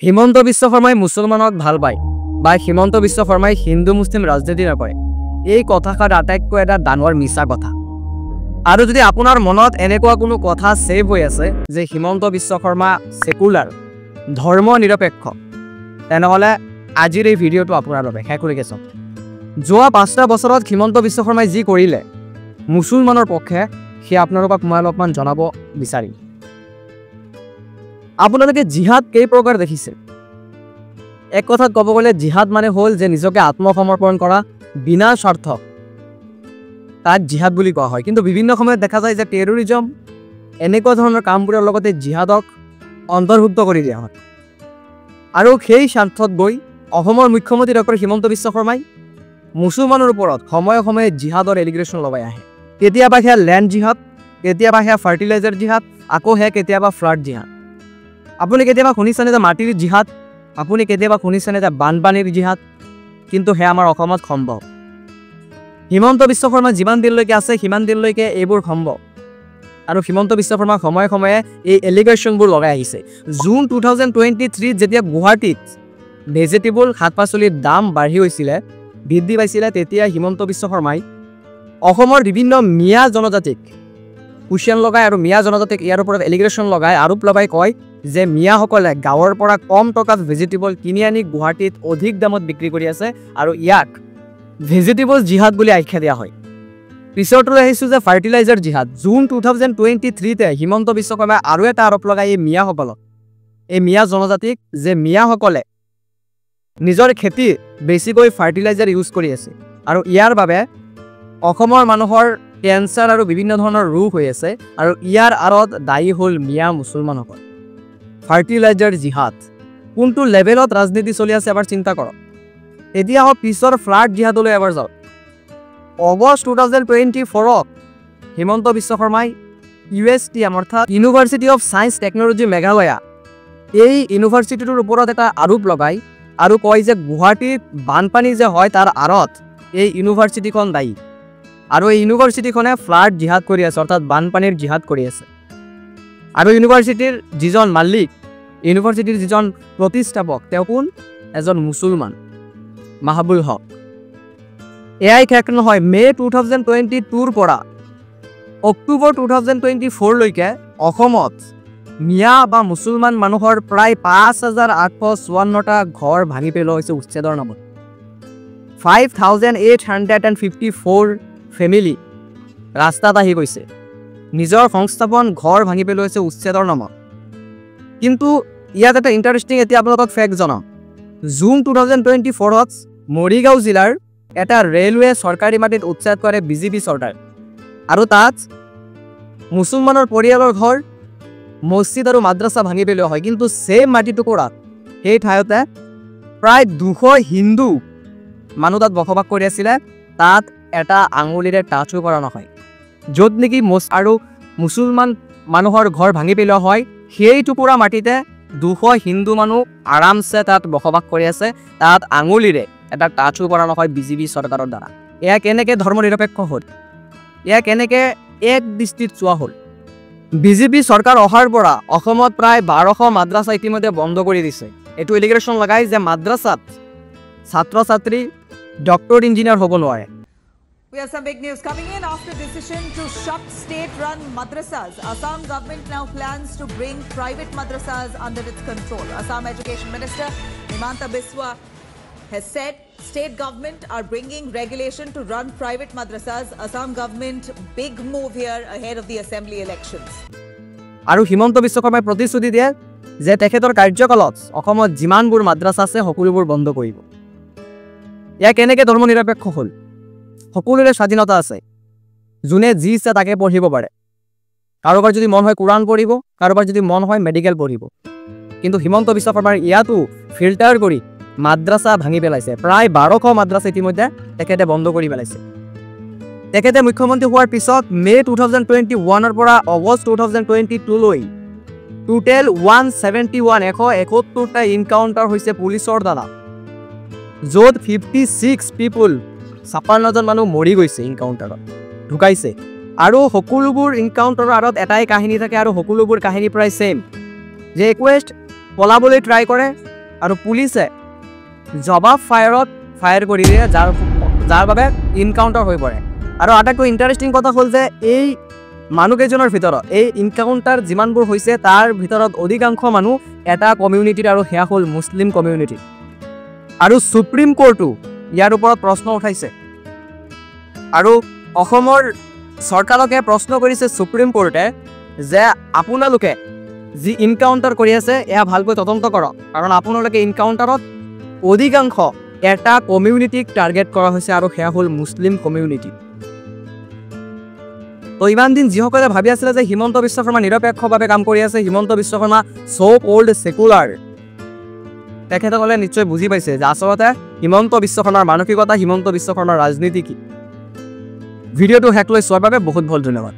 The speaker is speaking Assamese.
হিমন্ত বিশ্ব শৰ্মাই মুছলমানক ভাল পায় বা হিমন্ত বিশ্ব শৰ্মাই হিন্দু মুছলিম ৰাজনীতি নকৰে এই কথাষাৰ আটাইতকৈ এটা ডাঙৰ মিছা কথা আৰু যদি আপোনাৰ মনত এনেকুৱা কোনো কথা সেভ হৈ আছে যে হিমন্ত বিশ্ব শৰ্মা সেকুলাৰ ধৰ্ম নিৰপেক্ষ তেনেহলে আজিৰ এই ভিডিঅটো আপোনাৰ বাবে শেষ কৰি গেছ যোৱা 5টা বছৰত হিমন্ত বিশ্ব শৰ্মাই যি কৰিলে মুছলমানৰ পক্ষে সে আপোনালোকক মই অলপমান জনাব বিচাৰিম আপোনালোকে জিহাদ কেই প্ৰকাৰ দেখিছে এক কথা ক'ব গ'লে জিহাদ মানে হ'ল যে নিজকে আত্মসমৰ্পণ কৰা বিনা স্বাৰ্থ তাক জিহাদ বুলি কোৱা হয় কিন্তু বিভিন্ন সময়ত দেখা যায় যে টেৰৰিজম এনেকুৱা ধৰণৰ কামবোৰৰ লগতে জিহাদক অন্তৰ্ভুক্ত কৰি দিয়া হয় আৰু সেই স্বাৰ্থত গৈ অসমৰ মুখ্যমন্ত্ৰী ডক্টৰ হিমন্ত বিশ্ব শৰ্মাই মুছলমানৰ ওপৰত সময়ে সময়ে জিহাদৰ এলিগেশ্যন লগাই আহে কেতিয়াবা সেয়া লেণ্ড জিহাদ কেতিয়াবা সেয়া ফাৰ্টিলাইজাৰ জিহাদ আকৌ সেয়া কেতিয়াবা ফ্লাড জিহাদ আপুনি কেতিয়াবা শুনিছেনে যে মাটিৰ জিহাদ আপুনি কেতিয়াবা শুনিছেনে যে বানপানীৰ জিহাদ কিন্তু সেয়া আমাৰ অসমত সম্ভৱ হিমন্ত বিশ্ব শৰ্মা যিমান দিনলৈকে আছে সিমান দিনলৈকে এইবোৰ সম্ভৱ আৰু হিমন্ত বিশ্ব শৰ্মা সময়ে সময়ে এই এলিগেশ্যনবোৰ লগাই আহিছে জুন 2023 যেতিয়া গুৱাহাটীত ভেজিটেবল শাক-পাচলিৰ দাম বাঢ়ি হৈছিলে বৃদ্ধি পাইছিলে তেতিয়া হিমন্ত বিশ্ব শৰ্মাই অসমৰ বিভিন্ন মিয়া জনজাতিক কুৱেশ্যন লগায় আৰু মিয়া জনজাতিক ইয়াৰ ওপৰত এলিগেশ্যন লগায় আৰোপ লগাই কয় যে মিয়াসকলে গাঁৱৰ পৰা কম টকাত ভেজিটেবল কিনি আনি গুৱাহাটীত অধিক দামত বিক্ৰী কৰি আছে আৰু ইয়াক ভেজিটেবল জিহাদ বুলি আখ্যা দিয়া হয় পিছৰটোলৈ আহিছোঁ যে ফাৰ্টিলাইজাৰ জিহাদ জুন 2023 হিমন্ত বিশ্ব শৰ্মাই আৰু এটা আৰোপ লগাই এই মিয়াসকলক এই মিয়া জনজাতিক যে মিয়াসকলে নিজৰ খেতি বেছিকৈ ফাৰ্টিলাইজাৰ ইউজ কৰি আছে আৰু ইয়াৰ বাবে অসমৰ মানুহৰ কেঞ্চাৰ আৰু বিভিন্ন ধৰণৰ ৰোগ হৈ আছে আৰু ইয়াৰ আঁৰত দায়ী হ'ল মিয়া মুছলমানসকল ফাৰ্টিলাইজাৰ জিহাদ কোনটো লেভেলত ৰাজনীতি চলি আছে এবাৰ চিন্তা কৰক এতিয়া হওক পিছৰ ফ্লাড জিহাদলৈ এবাৰ যাওক অগষ্ট 2024 হিমন্ত বিশ্ব শৰ্মাই USTM অৰ্থাৎ university of science technology Meghalaya এই ইউনিভাৰ্চিটিটোৰ ওপৰত এটা আৰোপ লগাই আৰু কয় যে গুৱাহাটীত বানপানী যে হয় তাৰ আঁৰত এই ইউনিভাৰ্চিটিখন দায়ী আৰু এই ইউনিভাৰ্চিটিখনে ফ্লাড জিহাদ কৰি আছে অৰ্থাৎ বানপানীৰ জিহাদ কৰি আছে আৰু ইউনিভাৰ্চিটিৰ যিজন মালিক ইউনিভাৰ্চিটিৰ যিজন প্ৰতিষ্ঠাপক তেওঁ কোন এজন মুছলমান মাহবুল হক এআই শেষ নহয় মে 2022 পৰা অক্টোবৰ 2024 লৈকে অসমত মিয়া বা মুছলমান মানুহৰ প্ৰায় 5854টা ঘৰ ভাঙি পেলোৱা হৈছে উচ্ছেদৰ নামত 5854 ফেমিলি ৰাস্তাত আহি গৈছে নিজৰ সংস্থাপন ঘৰ ভাঙি পেলোৱা উচ্ছেদৰ নামত কিন্তু ইয়াত এটা ইণ্টাৰেষ্টিং এতিয়া আপোনালোকক ফেক্ট জনাওঁ জুন 2024 মৰিগাঁও জিলাৰ এটা ৰেলৱে চৰকাৰী মাটিত উচ্ছেদ কৰে বিজেপি চৰকাৰ আৰু তাত মুছলমানৰ পৰিয়ালৰ ঘৰ মছজিদ আৰু মাদ্ৰাছা ভাঙি পেলোৱা হয় কিন্তু সেই মাটিটুকুৰাত সেই ঠাইতে প্ৰায় 200 হিন্দু মানুহ তাত বসবাস কৰি আছিলে তাত এটা আঙুলিৰে টাচো কৰা নহয় য'ত নেকি আৰু মুছলমান মানুহৰ ঘৰ ভাঙি পেলোৱা হয় সেই টুকুৰা মাটিতে 200 হিন্দু মানুহ আৰামছে তাত বসবাস কৰি আছে তাত আঙুলিৰে এটা টাচো কৰা নহয় বিজেপি চৰকাৰৰ দ্বাৰা এয়া কেনেকৈ ধৰ্ম নিৰপেক্ষ হ'ল এয়া কেনেকৈ এক দৃষ্টিত চোৱা হ'ল বিজেপি চৰকাৰ অহাৰ পৰা অসমত প্ৰায় 1200 মাদ্ৰাছা ইতিমধ্যে বন্ধ কৰি দিছে এইটো এলিগেশ্যন লগাই যে মাদ্ৰাছাত ছাত্ৰ ছাত্ৰী ডক্টৰ ইঞ্জিনিয়াৰ হ'ব নোৱাৰে We have some big news coming in after decision to shut state-run madrasas. Assam government now plans to bring private madrasas under its control. Assam Education Minister Himanta Biswa has said state government are bringing regulation to run private madrasas. Assam government big move here ahead of the assembly elections. আৰু হিমন্ত বিশ্ব শৰ্মাই প্ৰতিশ্ৰুতি দিয়ে যে তেখেতৰ কাৰ্যকালত অসমত যিমানবোৰ মাদ্ৰাছা আছে সকলোবোৰ বন্ধ কৰিব ইয়া কেনেকৈ ধৰ্ম নিৰপেক্ষ হ'ল সকলোৰে স্বাধীনতা আছে যোনে যি ইচ্ছা তাকে পঢ়িব পাৰে কাৰোবাৰ যদি মন হয় কোৰাণ পঢ়িব কাৰোবাৰ যদি মন হয় মেডিকেল পঢ়িব কিন্তু হিমন্ত বিশ্ব শৰ্মাৰ ইয়াতো ফিল্টাৰ কৰি মাদ্ৰাছা ভাঙি পেলাইছে প্ৰায় 1200 মাদ্ৰাছা ইতিমধ্যে তেখেতে বন্ধ কৰি পেলাইছে তেখেতে মুখ্যমন্ত্ৰী হোৱাৰ পিছত মে 2021 পৰা অগষ্ট 2022 লৈ টোটেল 171টা ইনকাউণ্টাৰ হৈছে পুলিচৰ দ্বাৰা য'ত 56 পিপল 56জন মানুহ মৰি গৈছে ইনকাউণ্টাৰত ঢুকাইছে আৰু সকলোবোৰ ইনকাউণ্টাৰৰ আঁৰত এটাই কাহিনী থাকে আৰু সকলোবোৰ কাহিনী প্ৰায় সেম যে ৰিকুৱেষ্ট পলাবলৈ ট্ৰাই কৰে আৰু পুলিচে জবাব ফায়াৰ কৰি দিয়ে যাৰ বাবে ইনকাউণ্টাৰ হৈ পৰে আৰু আটাইতকৈ ইণ্টাৰেষ্টিং কথা হ'ল যে এই মানুহকেইজনৰ ভিতৰত এই ইনকাউণ্টাৰ যিমানবোৰ হৈছে তাৰ ভিতৰত অধিকাংশ মানুহ এটা কমিউনিটিৰ আৰু সেয়া হ'ল মুছলিম কমিউনিটি আৰু সুপ্ৰিম কোৰ্টো ইয়াৰ ওপৰত প্ৰশ্ন উঠাইছে আৰু অসমৰ চৰকাৰকে প্ৰশ্ন কৰিছে সুপ্ৰিম কোৰ্টে যে আপোনালোকে যি ইনকাউণ্টাৰ কৰি আছে এয়া ভালকৈ তদন্ত কৰক কাৰণ আপোনালোকে ইনকাউণ্টাৰত অধিকাংশ এটা কমিউনিটিক টাৰ্গেট কৰা হৈছে আৰু সেয়া হ'ল মুছলিম কমিউনিটি তো ইমান দিন যিসকলে ভাবি আছিলে যে হিমন্ত বিশ্ব শৰ্মা নিৰপেক্ষভাৱে কাম কৰি আছে Himanta Biswa Sarma so cold secular তেখেতসকলে নিশ্চয় বুজি পাইছে যে আচলতে হিমন্ত বিশ্ব শৰ্মাৰ মানসিকতা হিমন্ত বিশ্ব শৰ্মাৰ ৰাজনীতি কি ভিডিঅ'টো শেষ লৈ চোৱাৰ বাবে বহুত বহুত ধন্যবাদ